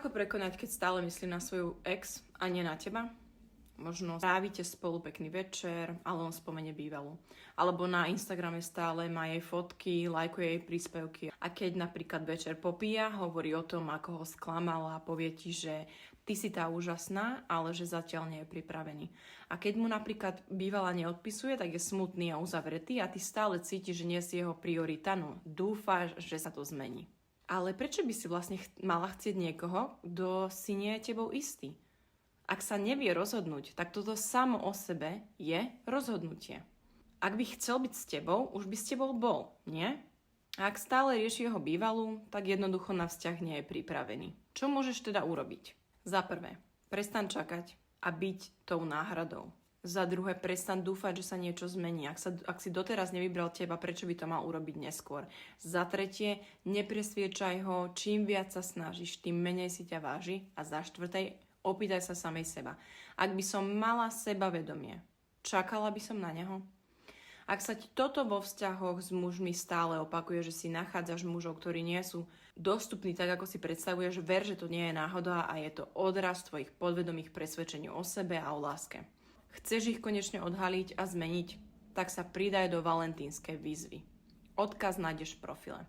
Ako prekonať, keď stále myslí na svoju ex a nie na teba? Možno trávite spolu pekný večer, ale on spomene bývalú. Alebo na Instagrame stále má jej fotky, lajkuje jej príspevky. A keď napríklad večer popíja, hovorí o tom, ako ho sklamala a povie ti, že ty si tá úžasná, ale že zatiaľ nie je pripravený. A keď mu napríklad bývalá neodpisuje, tak je smutný a uzavretý a ty stále cítiš, že nie si jeho priorita, no dúfáš, že sa to zmení. Ale prečo by si vlastne mala chcieť niekoho, kto si nie je tebou istý? Ak sa nevie rozhodnúť, tak toto samo o sebe je rozhodnutie. Ak by chcel byť s tebou, už by s tebou bol, nie? A ak stále rieši jeho bývalú, tak jednoducho na vzťah nie je pripravený. Čo môžeš teda urobiť? Za prvé, prestan čakať a byť tou náhradou. Za druhé, prestan dúfať, že sa niečo zmení. Ak si doteraz nevybral teba, prečo by to mal urobiť neskôr? Za tretie, nepresviečaj ho, čím viac sa snažíš, tým menej si ťa váži. A za štvrté, opýtaj sa samej seba. Ak by som mala sebavedomie, čakala by som na neho? Ak sa ti toto vo vzťahoch s mužmi stále opakuje, že si nachádzaš mužov, ktorí nie sú dostupní tak, ako si predstavuješ, ver, že to nie je náhoda a je to odraz tvojich podvedomých presvedčení o sebe a o láske. Chceš ich konečne odhaliť a zmeniť? Tak sa pridaj do valentínskej výzvy. Odkaz nájdeš v profile.